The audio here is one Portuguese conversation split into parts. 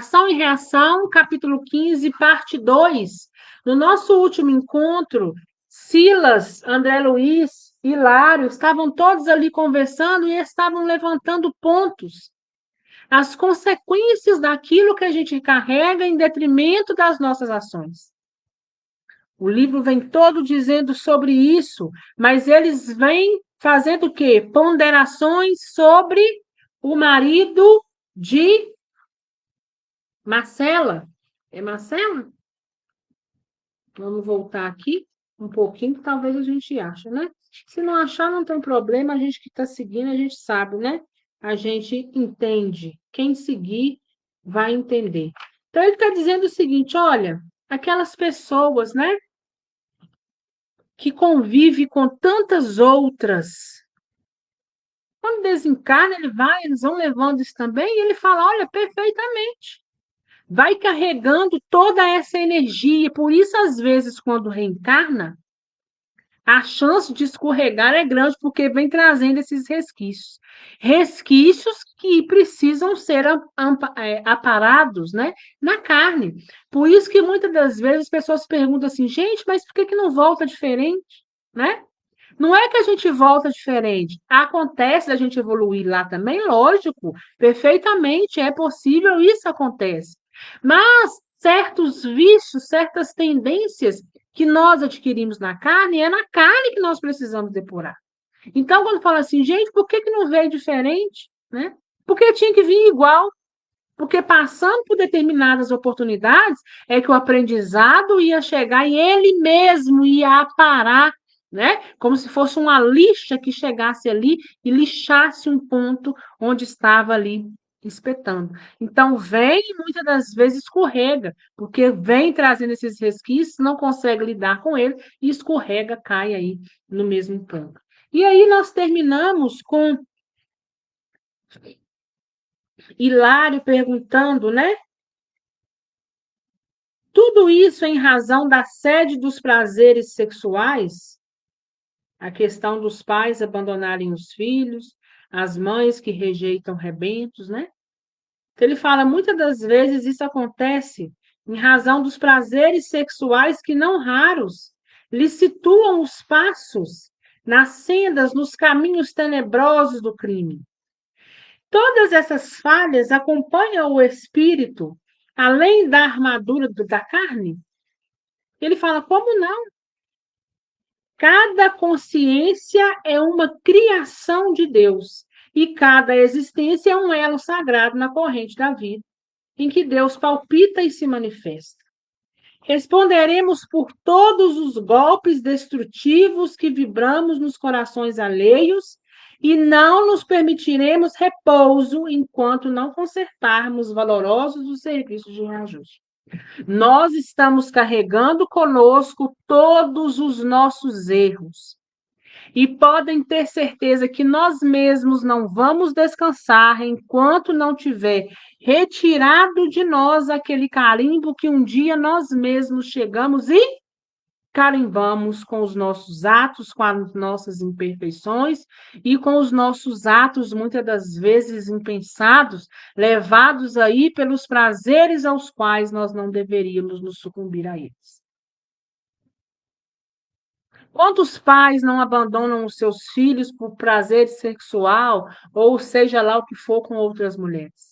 Ação e Reação, capítulo 15, parte 2. No nosso último encontro, Silas, André Luiz, Hilário, estavam todos ali conversando e estavam levantando pontos. As consequências daquilo que a gente carrega em detrimento das nossas ações. O livro vem todo dizendo sobre isso, mas eles vêm fazendo o quê? Ponderações sobre o marido de Marcela. É Marcela? Vamos voltar aqui um pouquinho, que talvez a gente ache, né? Se não achar, não tem problema, a gente que está seguindo, a gente sabe, né? A gente entende. Quem seguir vai entender. Então, ele está dizendo o seguinte: olha, aquelas pessoas, né, que convivem com tantas outras, quando desencarna, eles vão levando isso também, e ele fala: olha, perfeitamente. Vai carregando toda essa energia. Por isso, às vezes, quando reencarna, a chance de escorregar é grande, porque vem trazendo esses resquícios. Resquícios que precisam ser aparados, né, na carne. Por isso que muitas das vezes as pessoas perguntam assim, gente, mas por que não volta diferente? Né? Não é que a gente volta diferente. Acontece da gente evoluir lá também, lógico, perfeitamente, é possível, isso acontece. Mas certos vícios, certas tendências que nós adquirimos na carne, é na carne que nós precisamos depurar. Então, quando fala assim, gente, por que não veio diferente? Né? Porque tinha que vir igual. Porque passando por determinadas oportunidades, é que o aprendizado ia chegar e ele mesmo ia aparar, né? Como se fosse uma lixa que chegasse ali e lixasse um ponto onde estava ali espetando. Então, vem e muitas das vezes escorrega, porque vem trazendo esses resquícios, não consegue lidar com ele e escorrega, cai aí no mesmo ponto. E aí nós terminamos com Hilário perguntando, né? Tudo isso em razão da sede dos prazeres sexuais, a questão dos pais abandonarem os filhos, as mães que rejeitam rebentos, né? Então, ele fala, muitas das vezes isso acontece em razão dos prazeres sexuais que, não raros, lhes situam os passos nas sendas, nos caminhos tenebrosos do crime. Todas essas falhas acompanham o espírito, além da armadura da carne. Ele fala, como não? Cada consciência é uma criação de Deus e cada existência é um elo sagrado na corrente da vida, em que Deus palpita e se manifesta. Responderemos por todos os golpes destrutivos que vibramos nos corações alheios e não nos permitiremos repouso enquanto não consertarmos valorosos os serviços de reajuste. Nós estamos carregando conosco todos os nossos erros. E podem ter certeza que nós mesmos não vamos descansar enquanto não tiver retirado de nós aquele carimbo que um dia nós mesmos chegamos e carimbamos com os nossos atos, com as nossas imperfeições e com os nossos atos, muitas das vezes impensados, levados aí pelos prazeres aos quais nós não deveríamos nos sucumbir a eles. Quantos pais não abandonam os seus filhos por prazer sexual, ou seja lá o que for, com outras mulheres?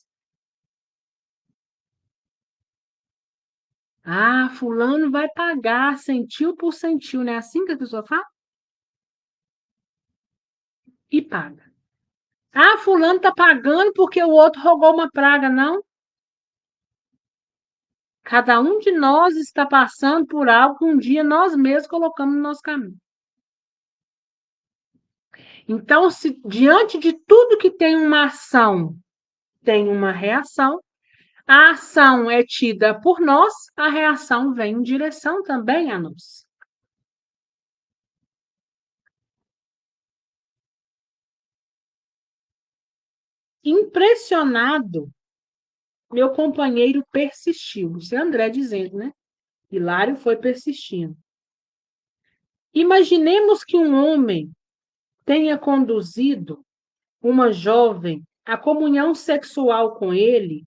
Ah, fulano vai pagar centil por centil, não é assim que a pessoa fala? E paga. Ah, fulano está pagando porque o outro rogou uma praga. Não. Cada um de nós está passando por algo que um dia nós mesmos colocamos no nosso caminho. Então, se diante de tudo que tem uma ação, tem uma reação, a ação é tida por nós, a reação vem em direção também a nós. Impressionado, meu companheiro persistiu. Isso é André dizendo, né? Hilário foi persistindo. Imaginemos que um homem tenha conduzido uma jovem à comunhão sexual com ele,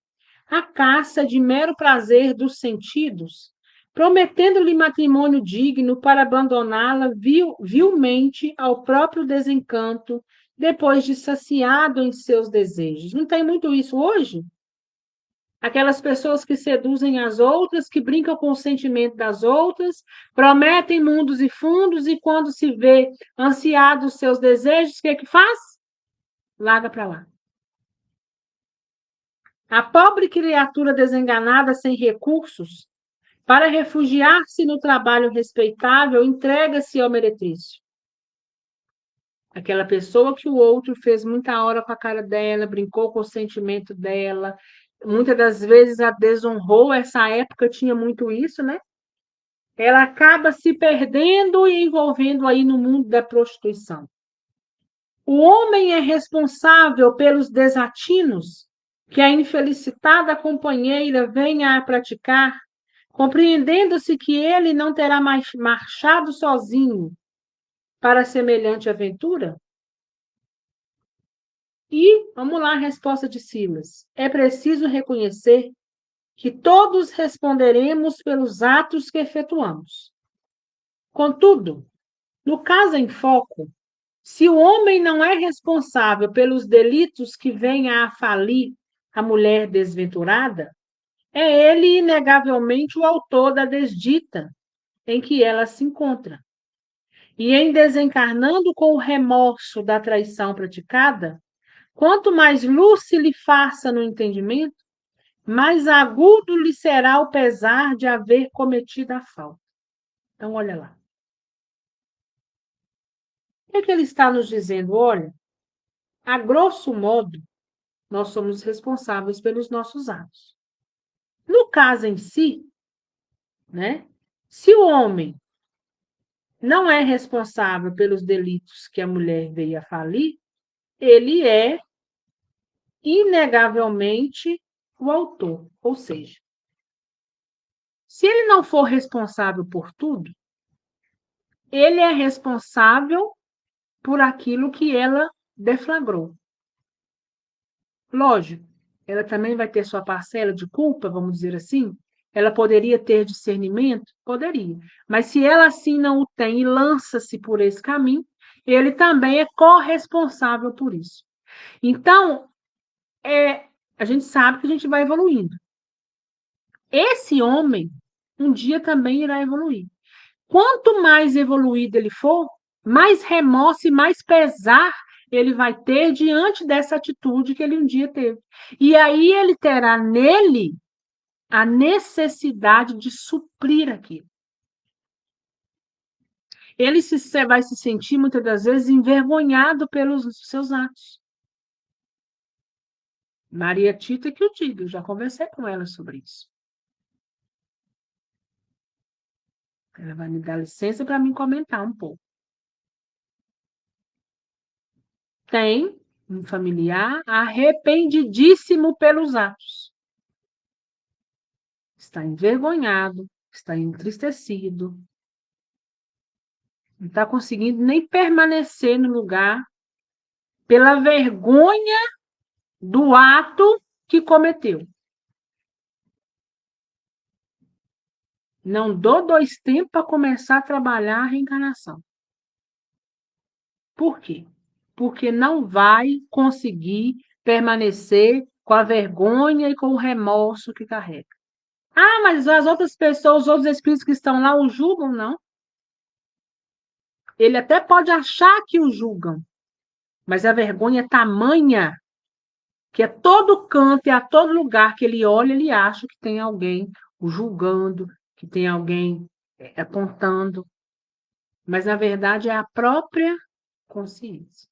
à caça de mero prazer dos sentidos, prometendo-lhe matrimônio digno para abandoná-la vilmente ao próprio desencanto, depois de saciado em seus desejos. Não tem muito isso hoje? Aquelas pessoas que seduzem as outras, que brincam com o sentimento das outras, prometem mundos e fundos, e quando se vê ansiado os seus desejos, o que é que faz? Larga para lá. A pobre criatura desenganada, sem recursos, para refugiar-se no trabalho respeitável, entrega-se ao meretrício. Aquela pessoa que o outro fez muita hora com a cara dela, brincou com o sentimento dela, muitas das vezes a desonrou, essa época tinha muito isso, né? Ela acaba se perdendo e envolvendo aí no mundo da prostituição. O homem é responsável pelos desatinos que a infelicitada companheira venha a praticar, compreendendo-se que ele não terá mais marchado sozinho para semelhante aventura? E, vamos lá, a resposta de Silas. É preciso reconhecer que todos responderemos pelos atos que efetuamos. Contudo, no caso em foco, se o homem não é responsável pelos delitos que venha a falir a mulher desventurada, é ele inegavelmente o autor da desdita em que ela se encontra. E em desencarnando com o remorso da traição praticada, quanto mais luz se lhe faça no entendimento, mais agudo lhe será o pesar de haver cometido a falta. Então, olha lá. O que é que ele está nos dizendo? Olha, a grosso modo, nós somos responsáveis pelos nossos atos. No caso em si, né, se o homem não é responsável pelos delitos que a mulher veio a falir, ele é inegavelmente o autor. Ou seja, se ele não for responsável por tudo, ele é responsável por aquilo que ela deflagrou. Lógico, ela também vai ter sua parcela de culpa, vamos dizer assim. Ela poderia ter discernimento? Poderia. Mas se ela assim não o tem e lança-se por esse caminho, ele também é corresponsável por isso. Então, a gente sabe que a gente vai evoluindo. Esse homem, um dia também irá evoluir. Quanto mais evoluído ele for, mais remorso e mais pesar ele vai ter diante dessa atitude que ele um dia teve. E aí ele terá nele a necessidade de suprir aquilo. Ele vai se sentir, muitas das vezes, envergonhado pelos seus atos. Maria Tita que eu digo, eu já conversei com ela sobre isso. Ela vai me dar licença para mim comentar um pouco. Tem um familiar arrependidíssimo pelos atos. Está envergonhado, está entristecido, não está conseguindo nem permanecer no lugar pela vergonha do ato que cometeu. Não dou 2 tempos para começar a trabalhar a reencarnação. Por quê? Porque não vai conseguir permanecer com a vergonha e com o remorso que carrega. Ah, mas as outras pessoas, os outros espíritos que estão lá o julgam? Não. Ele até pode achar que o julgam, mas a vergonha é tamanha que a todo canto e a todo lugar que ele olha, ele acha que tem alguém o julgando, que tem alguém apontando. Mas, na verdade, é a própria consciência.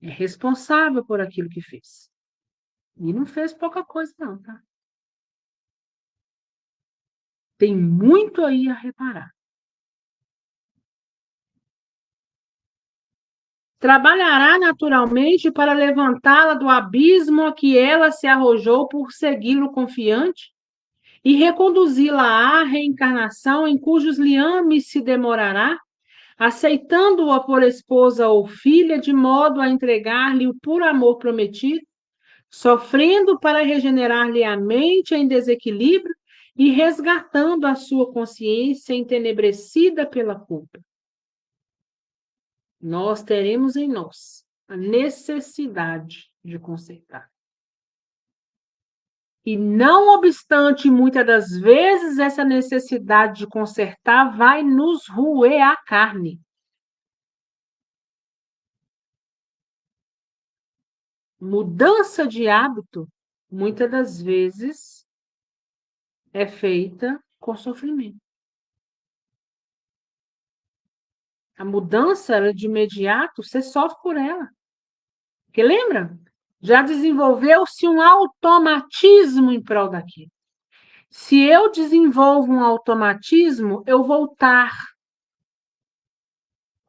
É responsável por aquilo que fez. E não fez pouca coisa, não, tá? Tem muito aí a reparar. Trabalhará naturalmente para levantá-la do abismo a que ela se arrojou por segui-lo confiante e reconduzi-la à reencarnação em cujos liames se demorará, aceitando-a por esposa ou filha, de modo a entregar-lhe o puro amor prometido, sofrendo para regenerar-lhe a mente em desequilíbrio e resgatando a sua consciência entenebrecida pela culpa. Nós teremos em nós a necessidade de consertar. E não obstante, muitas das vezes, essa necessidade de consertar vai nos roer a carne. Mudança de hábito, muitas das vezes, é feita com sofrimento. A mudança, ela, de imediato, você sofre por ela. Porque lembra? Já desenvolveu-se um automatismo em prol daquilo. Se eu desenvolvo um automatismo, eu voltar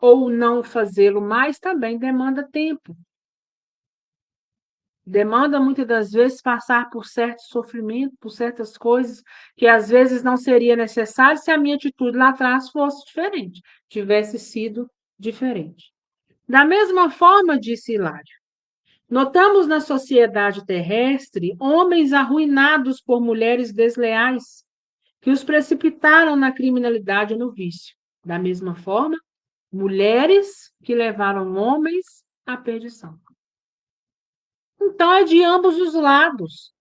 ou não fazê-lo mais também demanda tempo. Demanda muitas das vezes passar por certo sofrimento, por certas coisas que às vezes não seria necessário se a minha atitude lá atrás fosse diferente, tivesse sido diferente. Da mesma forma, disse Hilário, notamos na sociedade terrestre homens arruinados por mulheres desleais, que os precipitaram na criminalidade e no vício. Da mesma forma, mulheres que levaram homens à perdição. Então, é de ambos os lados.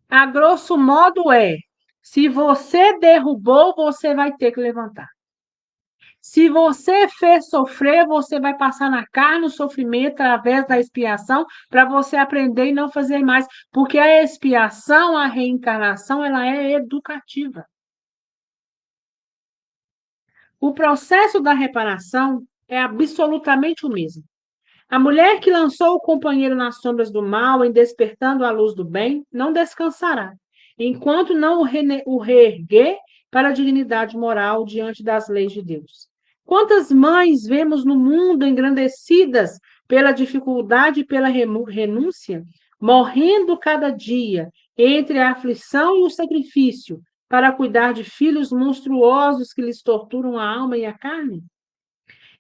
A grosso modo se você derrubou, você vai ter que levantar. Se você fez sofrer, você vai passar na carne o sofrimento através da expiação para você aprender e não fazer mais. Porque a expiação, a reencarnação, ela é educativa. O processo da reparação é absolutamente o mesmo. A mulher que lançou o companheiro nas sombras do mal, em despertando a luz do bem, não descansará, enquanto não o reerguer para a dignidade moral diante das leis de Deus. Quantas mães vemos no mundo engrandecidas pela dificuldade e pela renúncia, morrendo cada dia entre a aflição e o sacrifício, para cuidar de filhos monstruosos que lhes torturam a alma e a carne?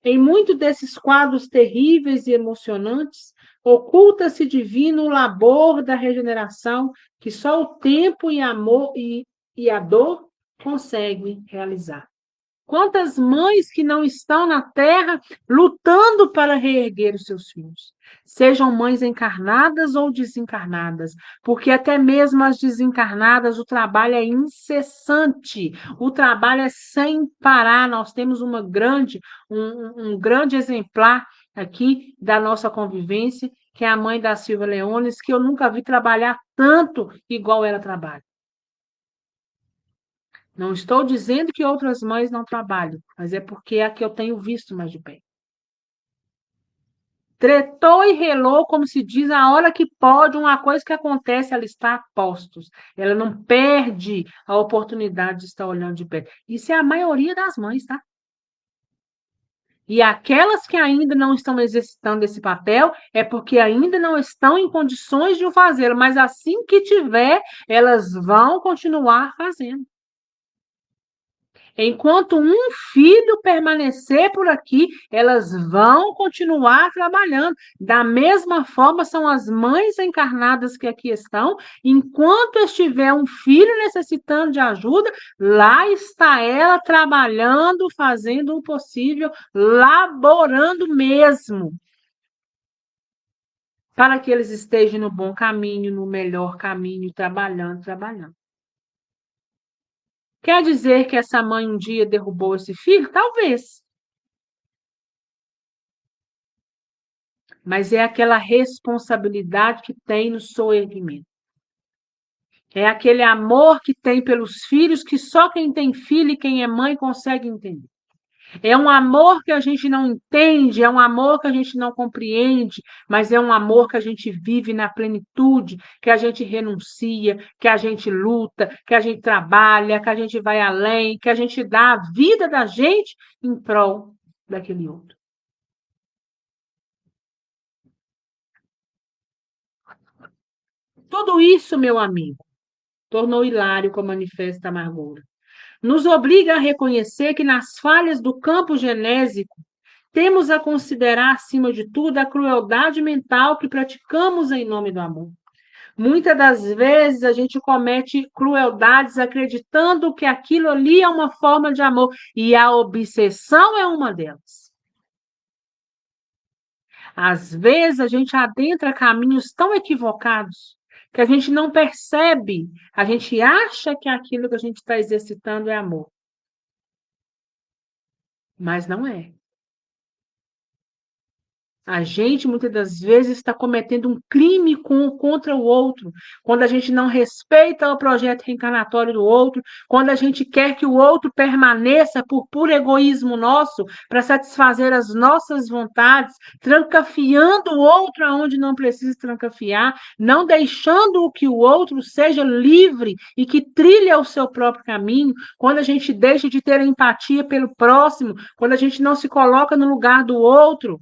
Em muitos desses quadros terríveis e emocionantes, oculta-se divino o labor da regeneração que só o tempo e amor e a dor conseguem realizar. Quantas mães que não estão na terra lutando para reerguer os seus filhos, sejam mães encarnadas ou desencarnadas, porque até mesmo as desencarnadas o trabalho é incessante, o trabalho é sem parar. Nós temos um grande exemplar aqui da nossa convivência, que é a mãe da Silvia Leones, que eu nunca vi trabalhar tanto igual ela trabalha. Não estou dizendo que outras mães não trabalham, mas é porque é a que eu tenho visto mais de perto. Tretou e relou, como se diz, a hora que pode, uma coisa que acontece, ela está a postos. Ela não perde a oportunidade de estar olhando de perto. Isso é a maioria das mães, tá? E aquelas que ainda não estão exercitando esse papel é porque ainda não estão em condições de o fazer, mas assim que tiver, elas vão continuar fazendo. Enquanto um filho permanecer por aqui, elas vão continuar trabalhando. Da mesma forma, são as mães encarnadas que aqui estão. Enquanto estiver um filho necessitando de ajuda, lá está ela trabalhando, fazendo o possível, laborando mesmo, para que eles estejam no bom caminho, no melhor caminho, trabalhando, trabalhando. Quer dizer que essa mãe um dia derrubou esse filho? Talvez. Mas é aquela responsabilidade que tem no soerguimento. É aquele amor que tem pelos filhos que só quem tem filho e quem é mãe consegue entender. É um amor que a gente não entende, é um amor que a gente não compreende, mas é um amor que a gente vive na plenitude, que a gente renuncia, que a gente luta, que a gente trabalha, que a gente vai além, que a gente dá a vida da gente em prol daquele outro. Tudo isso, meu amigo, tornou hilário com a manifesta amargura. Nos obriga a reconhecer que nas falhas do campo genésico temos a considerar, acima de tudo, a crueldade mental que praticamos em nome do amor. Muitas das vezes a gente comete crueldades acreditando que aquilo ali é uma forma de amor, e a obsessão é uma delas. Às vezes a gente adentra caminhos tão equivocados que a gente não percebe, a gente acha que aquilo que a gente está exercitando é amor, mas não é. A gente, muitas das vezes, está cometendo um crime contra o outro, quando a gente não respeita o projeto reencarnatório do outro, quando a gente quer que o outro permaneça por puro egoísmo nosso, para satisfazer as nossas vontades, trancafiando o outro aonde não precisa trancafiar, não deixando que o outro seja livre e que trilhe o seu próprio caminho, quando a gente deixa de ter empatia pelo próximo, quando a gente não se coloca no lugar do outro.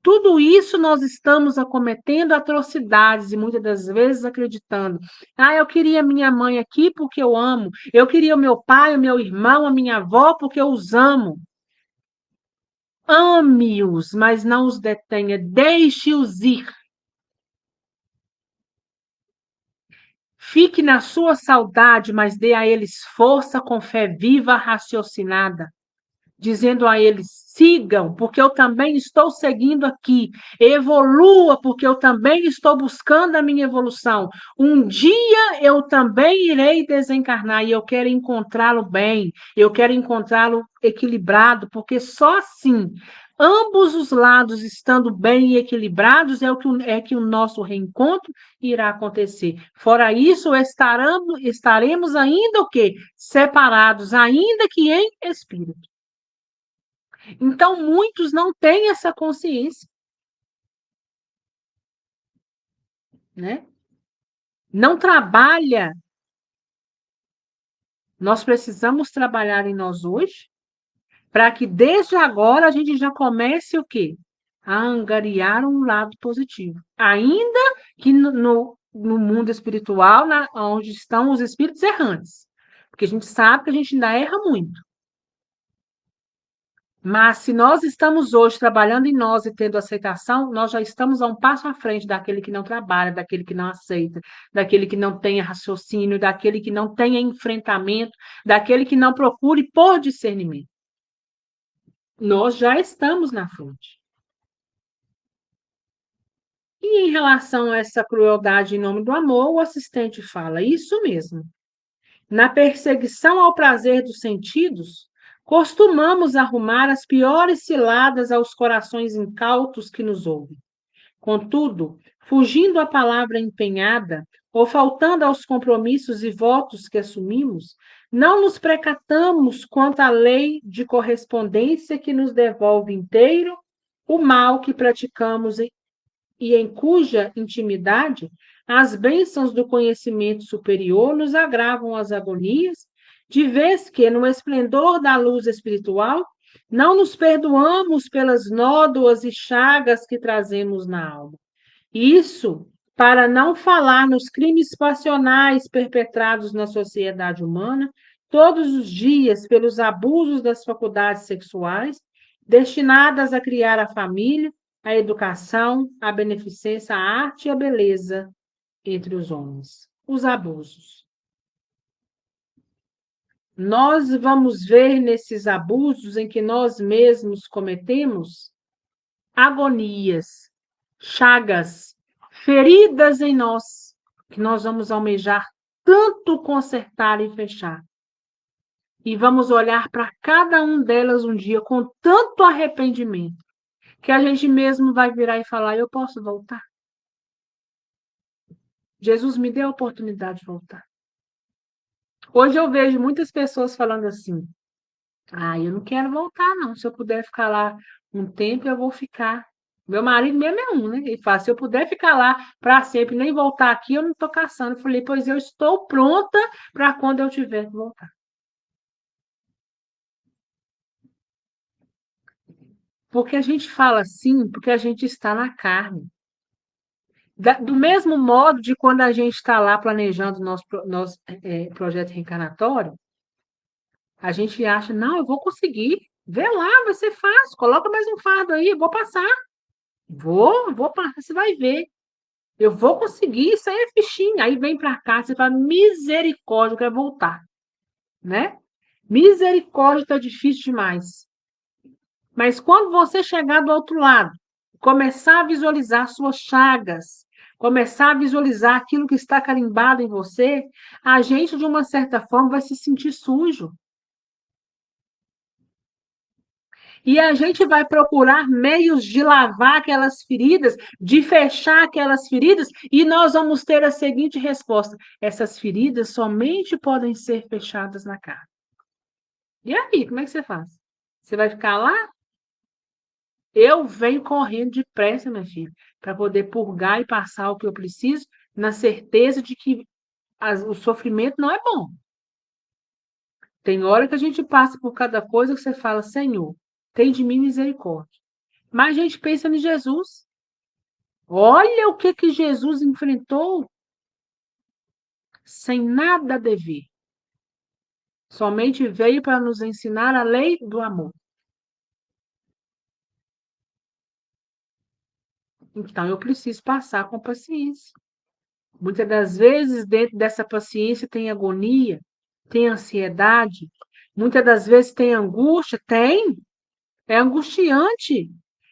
Tudo isso nós estamos acometendo atrocidades e muitas das vezes acreditando. Ah, eu queria minha mãe aqui porque eu amo. Eu queria o meu pai, o meu irmão, a minha avó porque eu os amo. Ame-os, mas não os detenha. Deixe-os ir. Fique na sua saudade, mas dê a eles força com fé viva, raciocinada, dizendo a eles: sigam, porque eu também estou seguindo aqui. Evolua, porque eu também estou buscando a minha evolução. Um dia eu também irei desencarnar e eu quero encontrá-lo bem, eu quero encontrá-lo equilibrado, porque só assim. Ambos os lados estando bem e equilibrados é que o nosso reencontro irá acontecer. Fora isso, estaremos ainda o quê? Separados, ainda que em espírito. Então, muitos não têm essa consciência, né? Não trabalha. Nós precisamos trabalhar em nós hoje para que desde agora a gente já comece o quê? A angariar um lado positivo. Ainda que no mundo espiritual, onde estão os espíritos errantes. Porque a gente sabe que a gente ainda erra muito. Mas se nós estamos hoje trabalhando em nós e tendo aceitação, nós já estamos a um passo à frente daquele que não trabalha, daquele que não aceita, daquele que não tem raciocínio, daquele que não tem enfrentamento, daquele que não procure por discernimento. Nós já estamos na frente. E em relação a essa crueldade em nome do amor, o assistente fala: isso mesmo. Na perseguição ao prazer dos sentidos, costumamos arrumar as piores ciladas aos corações incautos que nos ouvem. Contudo, fugindo à palavra empenhada, ou faltando aos compromissos e votos que assumimos, não nos precatamos quanto à lei de correspondência que nos devolve inteiro o mal que praticamos e em cuja intimidade as bênçãos do conhecimento superior nos agravam as agonias, de vez que, no esplendor da luz espiritual, não nos perdoamos pelas nódoas e chagas que trazemos na alma. Isso para não falar nos crimes passionais perpetrados na sociedade humana todos os dias pelos abusos das faculdades sexuais, destinadas a criar a família, a educação, a beneficência, a arte e a beleza entre os homens. Os abusos. Nós vamos ver nesses abusos em que nós mesmos cometemos agonias, chagas, feridas em nós, que nós vamos almejar tanto consertar e fechar. E vamos olhar para cada um delas um dia com tanto arrependimento, que a gente mesmo vai virar e falar: eu posso voltar? Jesus me deu a oportunidade de voltar. Hoje eu vejo muitas pessoas falando assim: ah, eu não quero voltar, não. Se eu puder ficar lá um tempo, eu vou ficar. Meu marido mesmo é um, né? Ele fala: se eu puder ficar lá para sempre, nem voltar aqui, eu não estou caçando. Eu falei: pois eu estou pronta para quando eu tiver que voltar. Porque a gente fala assim, porque a gente está na carne. Do mesmo modo de quando a gente está lá planejando o nosso projeto reencarnatório, a gente acha: não, eu vou conseguir. Vê lá, vai ser fácil. Coloca mais um fardo aí, eu vou passar. Vou passar, você vai ver. Eu vou conseguir, isso aí é fichinha. Aí vem para cá, você fala, misericórdia, eu quero voltar, né? Misericórdia, tá difícil demais. Mas quando você chegar do outro lado, começar a visualizar suas chagas, começar a visualizar aquilo que está carimbado em você, a gente, de uma certa forma, vai se sentir sujo. E a gente vai procurar meios de lavar aquelas feridas, de fechar aquelas feridas, e nós vamos ter a seguinte resposta: essas feridas somente podem ser fechadas na carne. E aí, como é que você faz? Você vai ficar lá? Eu venho correndo depressa, minha filha, para poder purgar e passar o que eu preciso, na certeza de que o sofrimento não é bom. Tem hora que a gente passa por cada coisa que você fala, Senhor, tem de mim misericórdia. Mas a gente pensa em Jesus. Olha o que Jesus enfrentou sem nada dever. Somente veio para nos ensinar a lei do amor. Então eu preciso passar com paciência. Muitas das vezes, dentro dessa paciência, tem agonia, tem ansiedade, muitas das vezes tem angústia, tem, é angustiante.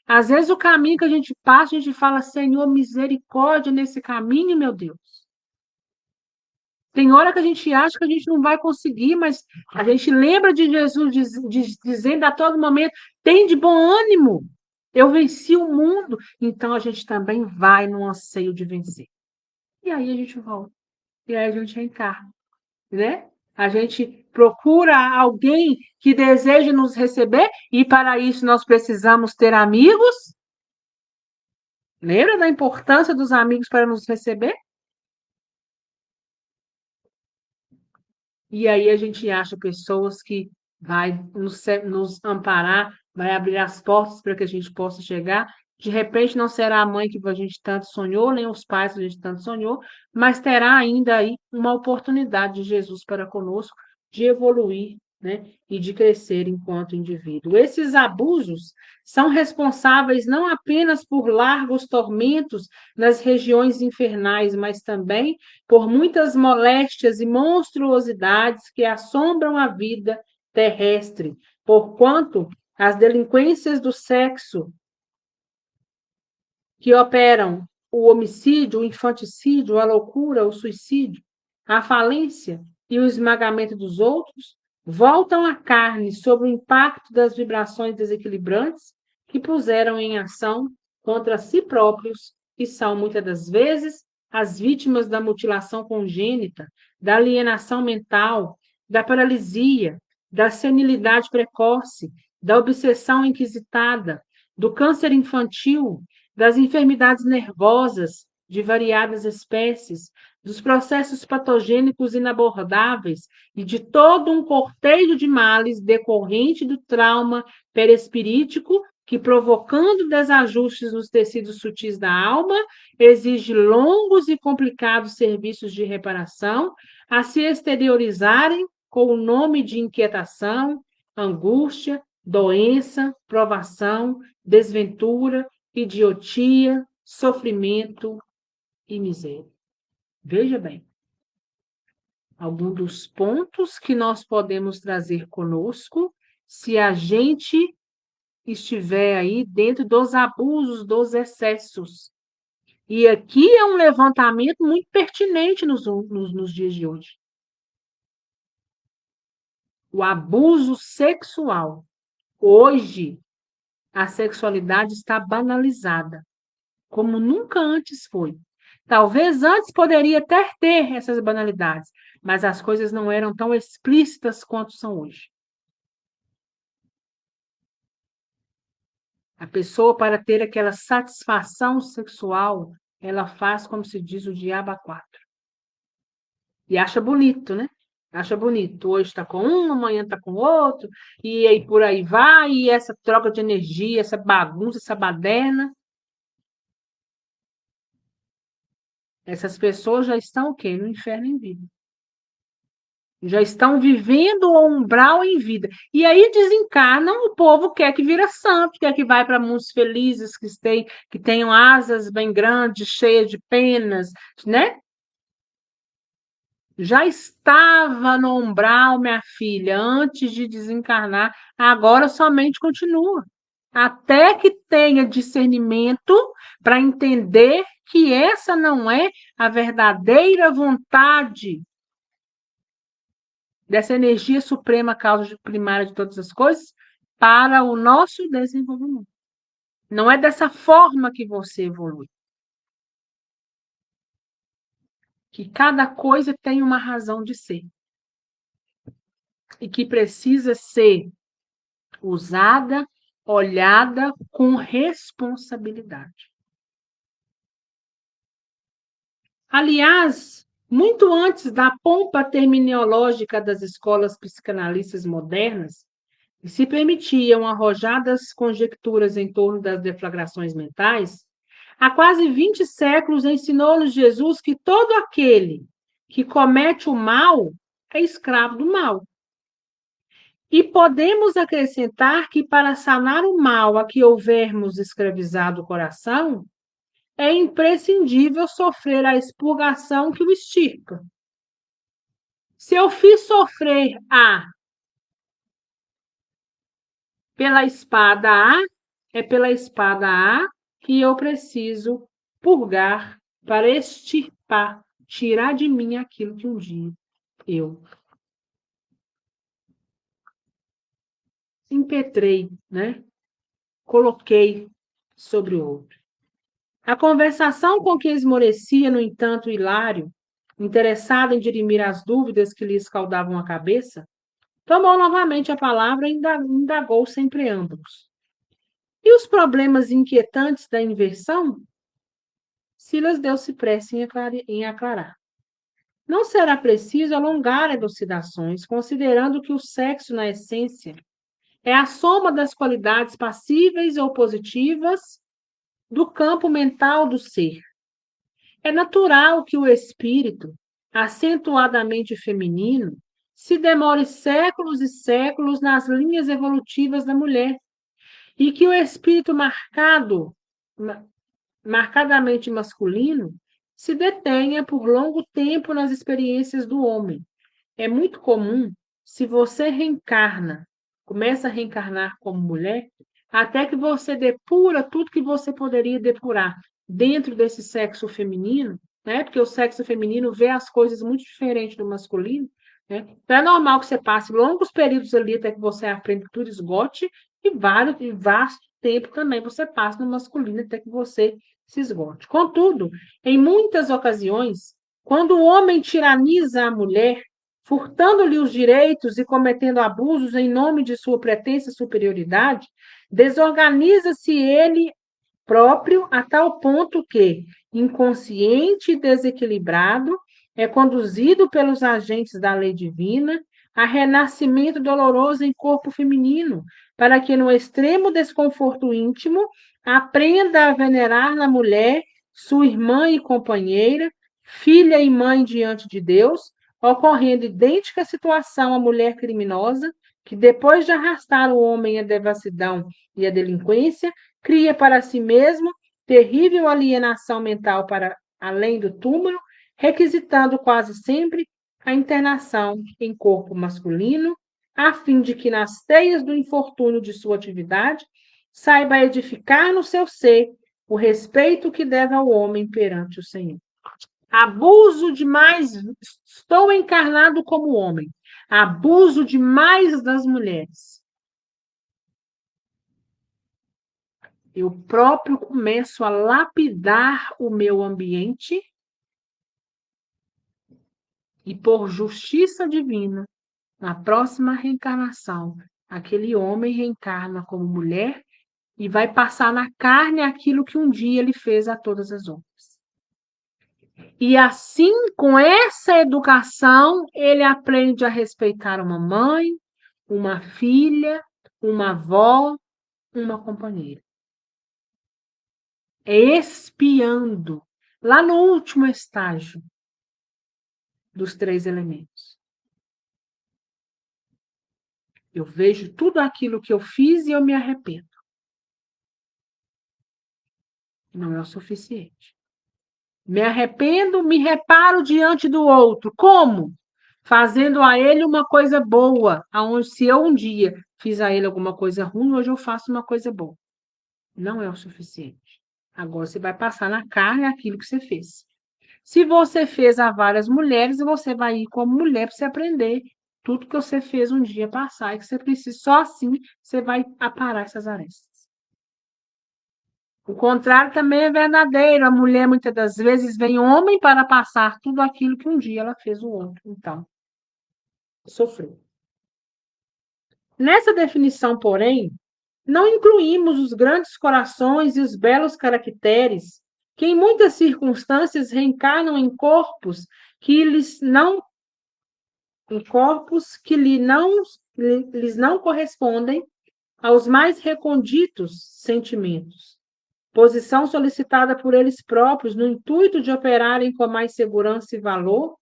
Às vezes o caminho que a gente passa, a gente fala, Senhor, misericórdia nesse caminho, meu Deus. Tem hora que a gente acha que a gente não vai conseguir, mas a gente lembra de Jesus dizendo a todo momento: tem de bom ânimo, eu venci o mundo. Então a gente também vai no anseio de vencer. E aí a gente volta, e aí a gente reencarna, né? A gente procura alguém que deseje nos receber, e para isso nós precisamos ter amigos. Lembra da importância dos amigos para nos receber? E aí a gente acha pessoas que vai nos amparar, vai abrir as portas para que a gente possa chegar. De repente não será a mãe que a gente tanto sonhou, nem os pais que a gente tanto sonhou, mas terá ainda aí uma oportunidade de Jesus para conosco de evoluir, né, e de crescer enquanto indivíduo. Esses abusos são responsáveis não apenas por largos tormentos nas regiões infernais, mas também por muitas moléstias e monstruosidades que assombram a vida terrestre, porquanto as delinquências do sexo que operam o homicídio, o infanticídio, a loucura, o suicídio, a falência e o esmagamento dos outros, voltam à carne sob o impacto das vibrações desequilibrantes que puseram em ação contra si próprios e são, muitas das vezes, as vítimas da mutilação congênita, da alienação mental, da paralisia, da senilidade precoce, da obsessão inquisitada, do câncer infantil, das enfermidades nervosas de variadas espécies, dos processos patogênicos inabordáveis e de todo um cortejo de males decorrente do trauma perispirítico que, provocando desajustes nos tecidos sutis da alma, exige longos e complicados serviços de reparação a se exteriorizarem com o nome de inquietação, angústia, doença, provação, desventura, idiotia, sofrimento e miséria. Veja bem, algum dos pontos que nós podemos trazer conosco se a gente estiver aí dentro dos abusos, dos excessos. E aqui é um levantamento muito pertinente nos dias de hoje. O abuso sexual. Hoje, a sexualidade está banalizada, como nunca antes foi. Talvez antes poderia até ter essas banalidades, mas as coisas não eram tão explícitas quanto são hoje. A pessoa, para ter aquela satisfação sexual, ela faz, como se diz, o diabo a quatro. E acha bonito, né? Acha bonito. Hoje está com um, amanhã está com outro, e aí por aí vai, e essa troca de energia, essa bagunça, essa baderna. Essas pessoas já estão o quê? No inferno em vida. Já estão vivendo o umbral em vida. E aí desencarnam, o povo quer que vira santo, quer que vai para mundos felizes, que tenham asas bem grandes, cheias de penas, né? Já estava no umbral, minha filha, antes de desencarnar, agora somente continua. Até que tenha discernimento para entender que essa não é a verdadeira vontade dessa energia suprema, causa primária de todas as coisas, para o nosso desenvolvimento. Não é dessa forma que você evolui. Que cada coisa tem uma razão de ser. E que precisa ser usada, olhada com responsabilidade. Aliás, muito antes da pompa terminológica das escolas psicanalistas modernas, que se permitiam arrojadas conjecturas em torno das deflagrações mentais, há quase 20 séculos ensinou-nos Jesus que todo aquele que comete o mal é escravo do mal. E podemos acrescentar que para sanar o mal a que houvermos escravizado o coração, é imprescindível sofrer a expurgação que o extirpa. Se eu fiz sofrer pela espada A, é pela espada A que eu preciso purgar para extirpar, tirar de mim aquilo que um dia eu impetrei, né? Coloquei sobre o outro. A conversação com que esmorecia, no entanto, Hilário, interessado em dirimir as dúvidas que lhe escaldavam a cabeça, tomou novamente a palavra e indagou sem preâmbulos. E os problemas inquietantes da inversão? Silas deu-se pressa em aclarar. Não será preciso alongar elucidações, considerando que o sexo, na essência, é a soma das qualidades passíveis ou positivas do campo mental do ser. É natural que o espírito, acentuadamente feminino, se demore séculos e séculos nas linhas evolutivas da mulher, e que o espírito marcadamente masculino se detenha por longo tempo nas experiências do homem. É muito comum, se você reencarna, começa a reencarnar como mulher, até que você depura tudo que você poderia depurar dentro desse sexo feminino, né? Porque o sexo feminino vê as coisas muito diferentes do masculino, né? Então é normal que você passe longos períodos ali até que você aprenda que tudo esgote, e vasto tempo também você passa no masculino até que você se esgote. Contudo, em muitas ocasiões, quando o homem tiraniza a mulher, furtando-lhe os direitos e cometendo abusos em nome de sua pretensa superioridade, desorganiza-se ele próprio a tal ponto que, inconsciente e desequilibrado, é conduzido pelos agentes da lei divina a renascimento doloroso em corpo feminino, para que, no extremo desconforto íntimo, aprenda a venerar na mulher sua irmã e companheira, filha e mãe diante de Deus, ocorrendo idêntica situação à mulher criminosa, que, depois de arrastar o homem à devassidão e à delinquência, cria para si mesmo terrível alienação mental para além do túmulo, requisitando quase sempre a internação em corpo masculino, a fim de que, nas teias do infortúnio de sua atividade, saiba edificar no seu ser o respeito que deve ao homem perante o Senhor. Abuso demais, estou encarnado como homem. Abuso demais das mulheres. Eu próprio começo a lapidar o meu ambiente e, por justiça divina, na próxima reencarnação, aquele homem reencarna como mulher e vai passar na carne aquilo que um dia ele fez a todas as outras. E assim, com essa educação, ele aprende a respeitar uma mãe, uma filha, uma avó, uma companheira. É expiando, lá no último estágio dos 3 elementos. Eu vejo tudo aquilo que eu fiz e eu me arrependo. Não é o suficiente. Me arrependo, me reparo diante do outro. Como? Fazendo a ele uma coisa boa, aonde se eu um dia fiz a ele alguma coisa ruim, hoje eu faço uma coisa boa. Não é o suficiente. Agora você vai passar na carne aquilo que você fez. Se você fez a várias mulheres, você vai ir como mulher para você aprender tudo que você fez um dia passar e que você precisa. Só assim você vai aparar essas arestas. O contrário também é verdadeiro. A mulher, muitas das vezes, vem homem para passar tudo aquilo que um dia ela fez o outro. Então, sofreu. Nessa definição, porém, não incluímos os grandes corações e os belos caracteres que, em muitas circunstâncias, reencarnam em corpos que lhes não lhes não correspondem aos mais recônditos sentimentos. Posição solicitada por eles próprios no intuito de operarem com mais segurança e valor,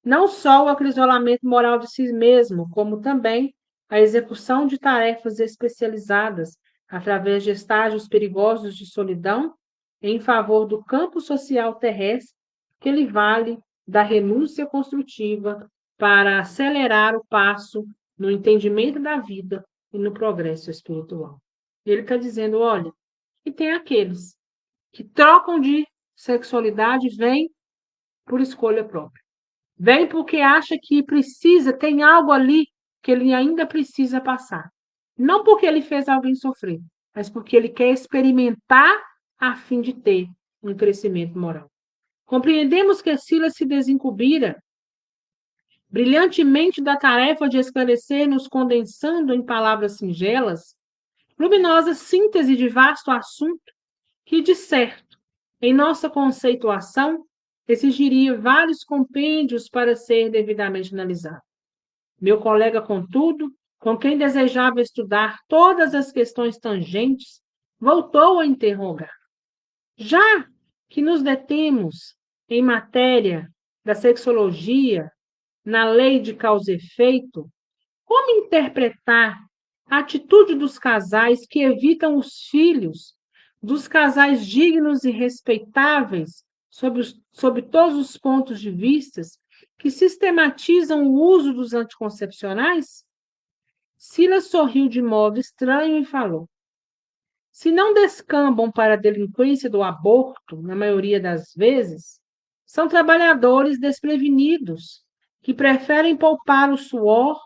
não só o acrisolamento moral de si mesmo, como também a execução de tarefas especializadas através de estágios perigosos de solidão em favor do campo social terrestre, que lhe vale da renúncia construtiva para acelerar o passo no entendimento da vida e no progresso espiritual. Ele está dizendo, olha, e tem aqueles que trocam de sexualidade, vêm por escolha própria. Vem porque acha que precisa, tem algo ali que ele ainda precisa passar. Não porque ele fez alguém sofrer, mas porque ele quer experimentar a fim de ter um crescimento moral. Compreendemos que Silas se desincumbira brilhantemente da tarefa de esclarecer-nos, condensando em palavras singelas, luminosa síntese de vasto assunto que, de certo, em nossa conceituação, exigiria vários compêndios para ser devidamente analisado. Meu colega, contudo, com quem desejava estudar todas as questões tangentes, voltou a interrogar. Já que nos detemos em matéria da sexologia, na lei de causa e efeito, como interpretar a atitude dos casais que evitam os filhos, dos casais dignos e respeitáveis, sob todos os pontos de vista, que sistematizam o uso dos anticoncepcionais? Silas sorriu de modo estranho e falou: se não descambam para a delinquência do aborto, na maioria das vezes, são trabalhadores desprevenidos que preferem poupar o suor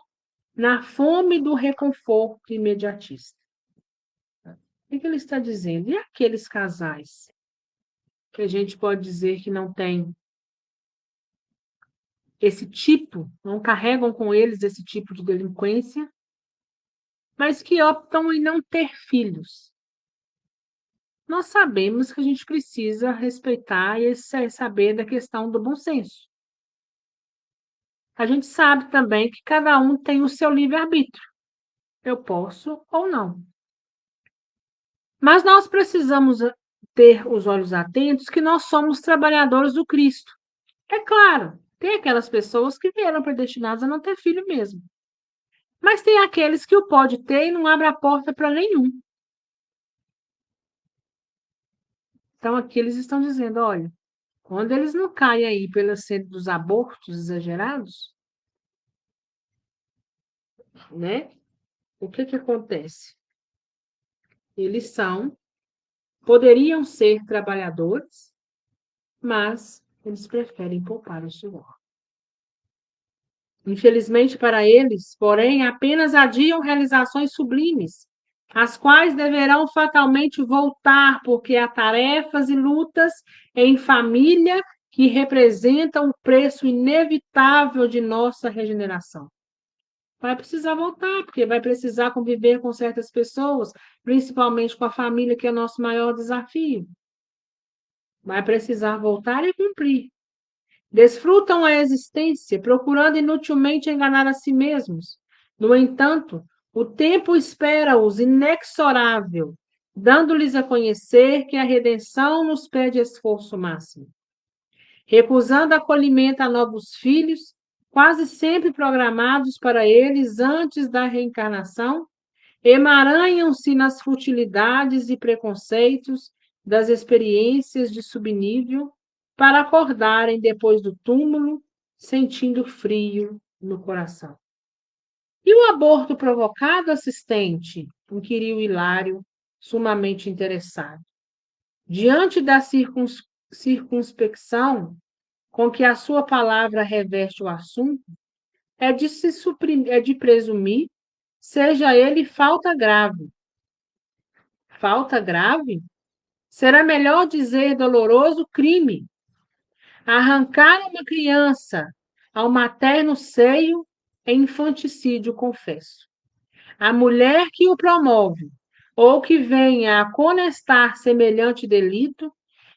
na fome do reconforto imediatista. O que ele está dizendo? E aqueles casais que a gente pode dizer que não tem esse tipo, não carregam com eles esse tipo de delinquência, mas que optam em não ter filhos? Nós sabemos que a gente precisa respeitar e saber da questão do bom senso. A gente sabe também que cada um tem o seu livre-arbítrio. Eu posso ou não. Mas nós precisamos ter os olhos atentos que nós somos trabalhadores do Cristo. É claro, tem aquelas pessoas que vieram predestinadas a não ter filho mesmo. Mas tem aqueles que o pode ter e não abre a porta para nenhum. Então aqui eles estão dizendo, olha, quando eles não caem aí pelo centro dos abortos exagerados, né? O que acontece? Eles poderiam ser trabalhadores, mas eles preferem poupar o suor. Infelizmente para eles, porém, apenas adiam realizações sublimes, as quais deverão fatalmente voltar, porque há tarefas e lutas em família que representam o preço inevitável de nossa regeneração. Vai precisar voltar, porque vai precisar conviver com certas pessoas, principalmente com a família, que é o nosso maior desafio. Vai precisar voltar e cumprir. Desfrutam a existência, procurando inutilmente enganar a si mesmos. No entanto, o tempo espera-os inexorável, dando-lhes a conhecer que a redenção nos pede esforço máximo. Recusando acolhimento a novos filhos, quase sempre programados para eles antes da reencarnação, emaranham-se nas futilidades e preconceitos das experiências de subnível para acordarem depois do túmulo, sentindo frio no coração. E o aborto provocado, assistente? Inquiriu Hilário, sumamente interessado. Diante da circunspecção com que a sua palavra reveste o assunto, é de presumir, seja ele falta grave. Falta grave? Será melhor dizer doloroso crime. Arrancar uma criança ao materno seio é infanticídio, confesso. A mulher que o promove, ou que venha a conestar semelhante delito,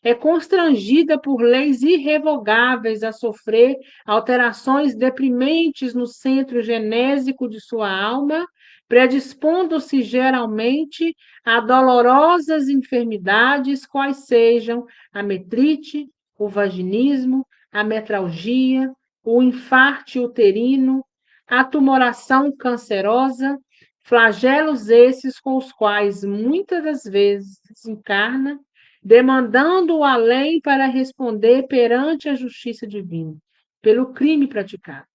é constrangida por leis irrevogáveis a sofrer alterações deprimentes no centro genésico de sua alma, predispondo-se geralmente a dolorosas enfermidades, quais sejam a metrite, o vaginismo, a metralgia, o infarte uterino, a tumoração cancerosa, flagelos esses com os quais muitas das vezes desencarna, demandando o além para responder perante a justiça divina, pelo crime praticado.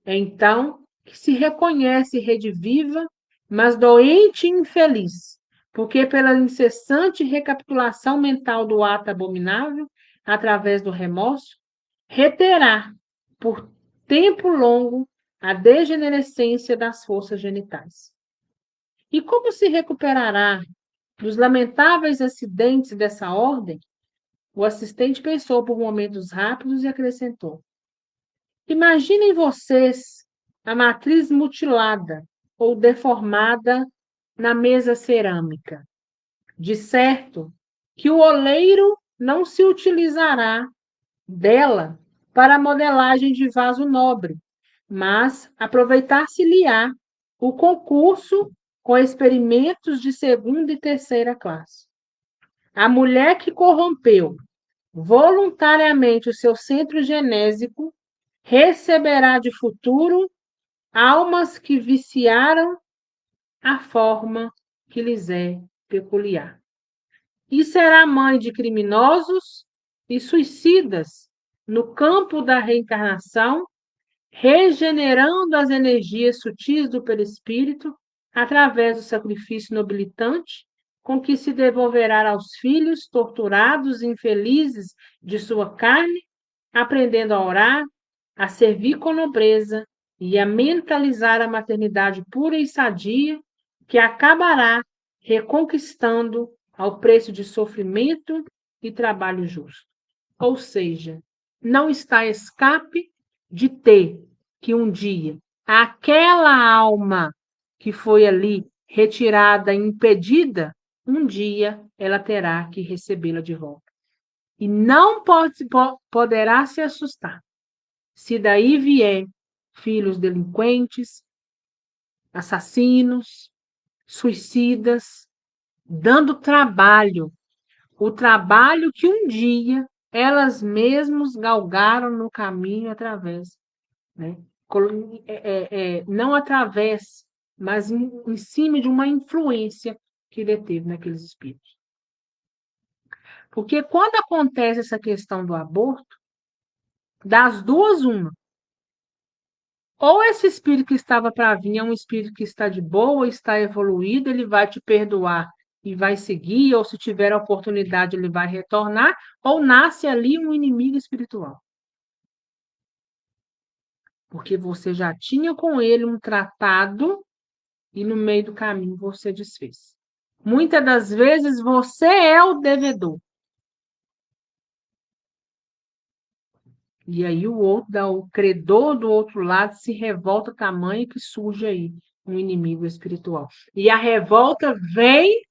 É então que se reconhece rediviva, mas doente e infeliz, porque pela incessante recapitulação mental do ato abominável, através do remorso, reterá por tempo longo a degenerescência das forças genitais. E como se recuperará dos lamentáveis acidentes dessa ordem? O assistente pensou por momentos rápidos e acrescentou: imaginem vocês a matriz mutilada ou deformada na mesa cerâmica. De certo que o oleiro não se utilizará dela para a modelagem de vaso nobre, mas aproveitar-se-lhe-á o concurso com experimentos de segunda e terceira classe. A mulher que corrompeu voluntariamente o seu centro genésico receberá de futuro almas que viciaram a forma que lhes é peculiar. E será mãe de criminosos e suicidas no campo da reencarnação, regenerando as energias sutis do perispírito através do sacrifício nobilitante com que se devolverá aos filhos torturados e infelizes de sua carne, aprendendo a orar, a servir com nobreza e a mentalizar a maternidade pura e sadia, que acabará reconquistando ao preço de sofrimento e trabalho justo. Ou seja, não está escape de ter que um dia aquela alma que foi ali retirada, impedida, um dia ela terá que recebê-la de volta. E não poderá se assustar se daí vier filhos delinquentes, assassinos, suicidas, dando trabalho, o trabalho que um dia elas mesmas galgaram no caminho através, né? Não através, mas em cima de uma influência que deteve naqueles espíritos. Porque quando acontece essa questão do aborto, das duas, uma. Ou esse espírito que estava para vir é um espírito que está de boa, está evoluído, ele vai te perdoar e vai seguir, ou se tiver a oportunidade, ele vai retornar, ou nasce ali um inimigo espiritual. Porque você já tinha com ele um tratado e no meio do caminho você desfez. Muitas das vezes você é o devedor. E aí o credor do outro lado se revolta tamanho que surge aí um inimigo espiritual. E a revolta vem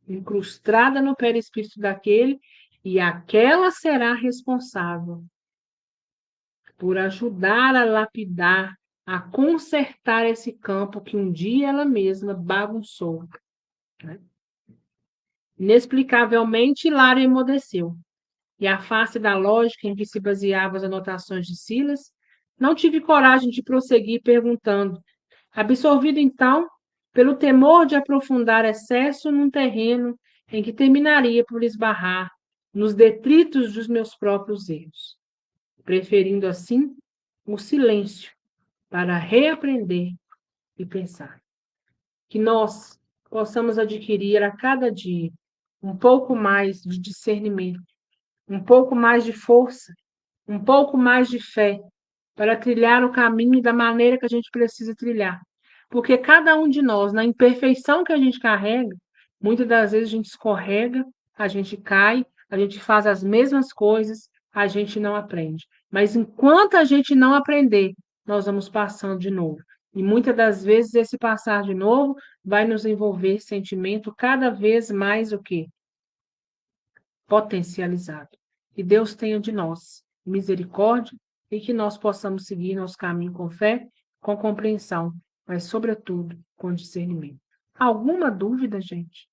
incrustada no perispírito daquele, e aquela será responsável por ajudar a lapidar, a consertar esse campo que um dia ela mesma bagunçou. Né? Inexplicavelmente, Lara emudeceu. e à face da lógica em que se baseavam as anotações de Silas, não tive coragem de prosseguir perguntando, absorvido então pelo temor de aprofundar excesso num terreno em que terminaria por esbarrar nos detritos dos meus próprios erros, preferindo assim o silêncio para reaprender e pensar. Que nós possamos adquirir a cada dia um pouco mais de discernimento, um pouco mais de força, um pouco mais de fé para trilhar o caminho da maneira que a gente precisa trilhar. Porque cada um de nós, na imperfeição que a gente carrega, muitas das vezes a gente escorrega, a gente cai, a gente faz as mesmas coisas, a gente não aprende. Mas enquanto a gente não aprender, nós vamos passando de novo. E muitas das vezes esse passar de novo vai nos envolver sentimento cada vez mais o quê? Potencializado. Que Deus tenha de nós misericórdia e que nós possamos seguir nosso caminho com fé, com compreensão, mas, sobretudo, com discernimento. Alguma dúvida, gente?